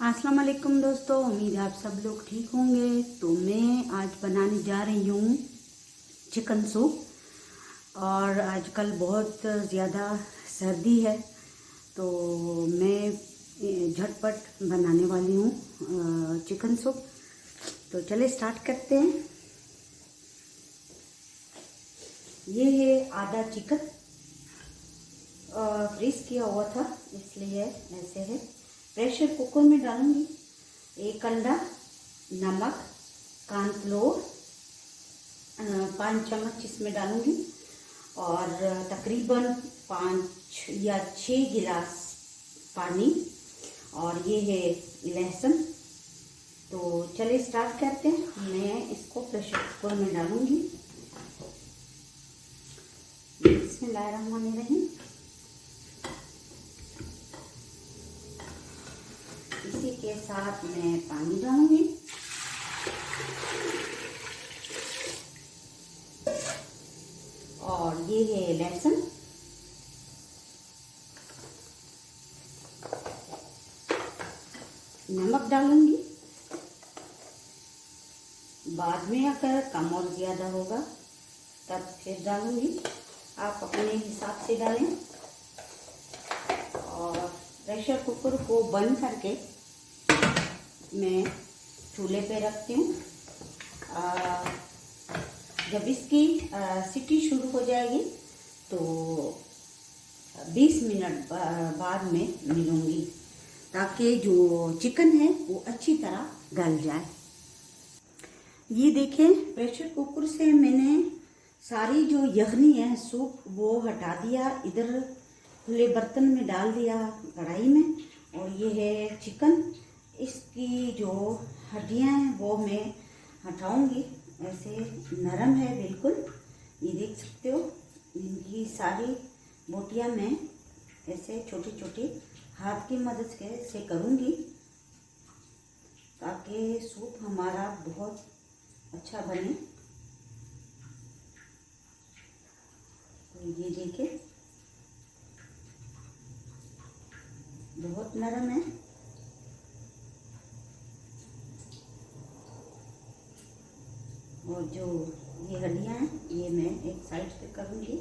अस्सलाम वालेकुम दोस्तों, उम्मीद है आप सब लोग ठीक होंगे। तो मैं आज बनाने जा रही हूँ चिकन सूप। और आजकल बहुत ज़्यादा सर्दी है, तो मैं झटपट बनाने वाली हूँ चिकन सूप। तो चले स्टार्ट करते हैं। ये है आधा चिकन, फ्रीज किया हुआ था इसलिए ऐसे है। प्रेशर कुकर में डालूंगी 1 अंडा, नमक, कॉर्नफ्लोर 5 चम्मच इसमें डालूंगी और तकरीबन 5 या 6 गिलास पानी। और ये है लहसुन। तो चलिए स्टार्ट करते हैं। मैं इसको प्रेशर कुकर में डालूंगी। बिस्मिल्लाहिर्रहमानिर्रहीम। इसी के साथ मैं पानी डालूंगी और ये है लहसुन। नमक डालूंगी, बाद में अगर कम और ज़्यादा होगा तब फिर डालूंगी, आप अपने हिसाब से डालें। और प्रेशर कुकर को बंद करके मैं चूल्हे पे रखती हूँ। जब इसकी सीटी शुरू हो जाएगी तो 20 मिनट बाद में मिलूँगी, ताकि जो चिकन है वो अच्छी तरह गल जाए। ये देखें, प्रेशर कुकर से मैंने सारी जो यखनी है सूप वो हटा दिया, इधर खुले बर्तन में डाल दिया कढ़ाई में। और ये है चिकन, इसकी जो हड्डियां हैं वो मैं हटाऊंगी। ऐसे नरम है बिल्कुल, ये देख सकते हो। इनकी सारी बोटियां मैं ऐसे छोटी छोटी हाथ की मदद से करूंगी, ताकि सूप हमारा बहुत अच्छा बने। तो ये देखिए, बहुत नरम है। और जो ये हड्डियां हैं ये मैं एक साइड पे करूंगी।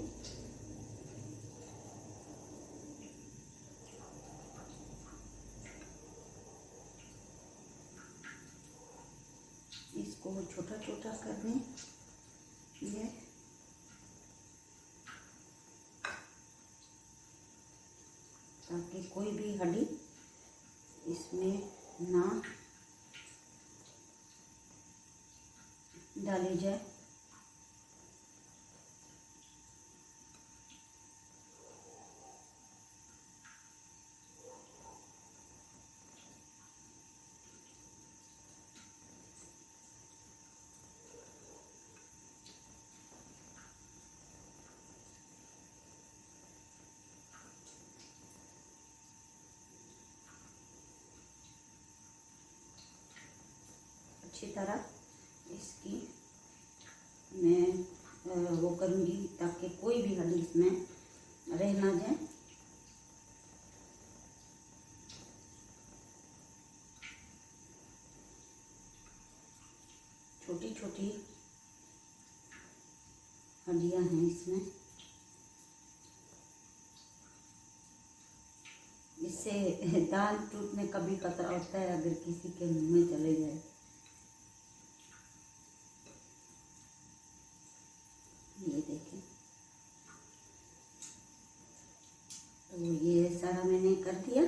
इसको छोटा छोटा कर दें ये, ताकि कोई भी हड्डी इसमें ना डाली जाए। अच्छी तरह इसकी मैं वो करूँगी, ताकि कोई भी हड्डी इसमें रह ना जाए। छोटी छोटी हड्डियां हैं इसमें, इससे दाल टूटने का भी खतरा होता है अगर किसी के मुंह में चले जाए। ये देखें, तो ये सारा मैंने कर दिया।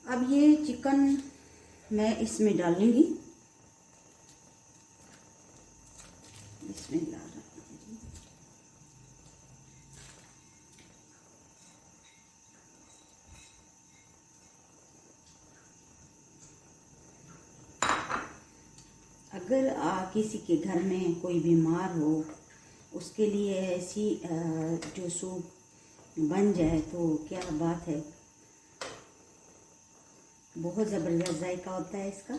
अब ये चिकन मैं इसमें डालूंगी। इसमें डाल, अगर किसी के घर में कोई बीमार हो, उसके लिए ऐसी जो सूप बन जाए तो क्या बात है। बहुत ज़बरदस्त जायका होता है इसका।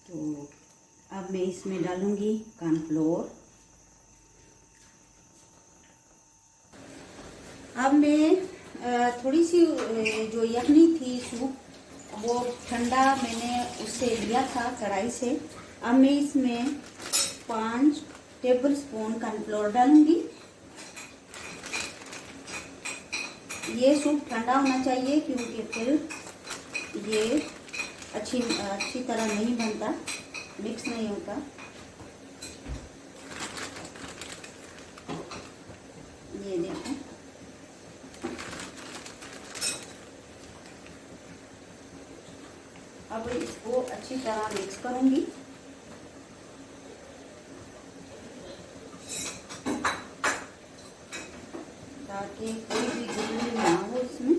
तो अब मैं इसमें डालूंगी कॉर्नफ्लोर। अब मैं थोड़ी सी जो यखनी थी सूप, वो ठंडा मैंने उससे लिया था कढ़ाई से। अब मैं इसमें 5 टेबलस्पून कॉर्नफ्लोर डालूंगी। ये सूप ठंडा होना चाहिए क्योंकि फिर ये अच्छी तरह नहीं बनता, मिक्स नहीं होता। ये देखें, अब इसको अच्छी तरह मिक्स करूंगी। ताकि कोई भी गुठली ना हो इसमें।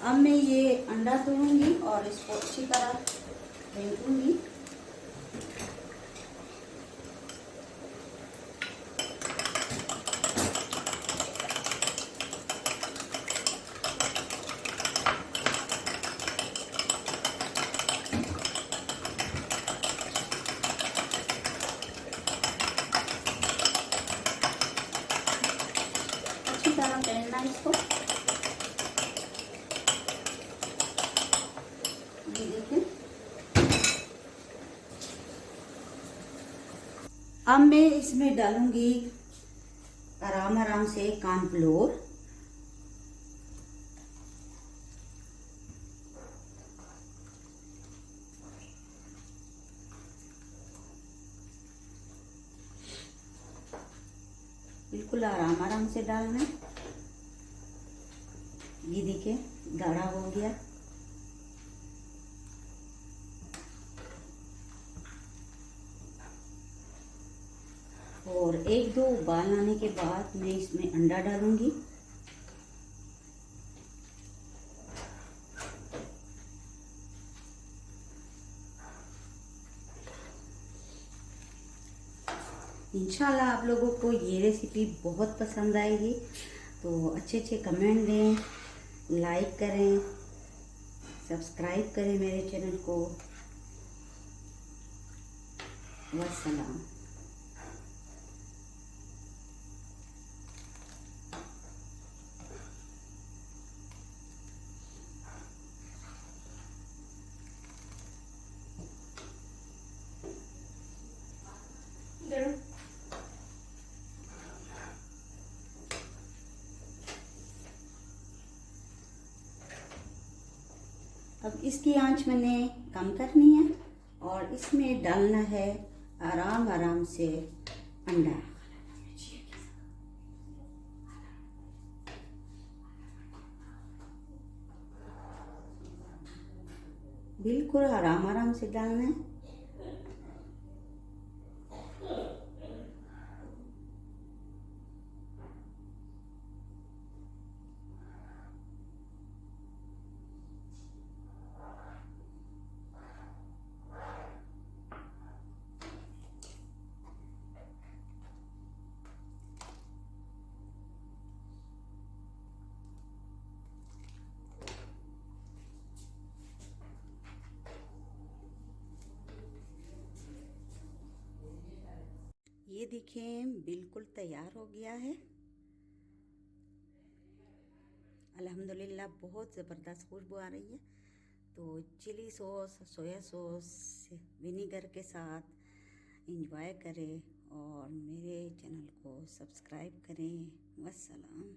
अब मैं ये अंडा तोड़ूंगी और इसको अच्छी तरह फेंटूंगी। अच्छी तरह फेंटना इसको। ये देखें, अब मैं इसमें डालूंगी आराम आराम से कॉर्नफ्लोर। बिल्कुल आराम आराम से डालना है। ये देखिए गाढ़ा हो गया। और 1-2 उबाल आने के बाद मैं इसमें अंडा डालूंगी। इंशाल्लाह आप लोगों को ये रेसिपी बहुत पसंद आएगी। तो अच्छे अच्छे कमेंट दें, लाइक करें, सब्सक्राइब करें मेरे चैनल को। वस्सलाम। अब इसकी आंच मैंने कम करनी है और इसमें डालना है आराम आराम से अंडा। बिल्कुल आराम आराम से डालना है। ये देखें बिल्कुल तैयार हो गया है। अल्हम्दुलिल्लाह बहुत ज़बरदस्त खुशबू आ रही है। तो chilli sauce, soya sauce, vinegar के साथ इंजॉय करें और मेरे चैनल को सब्सक्राइब करें। वस्सलाम।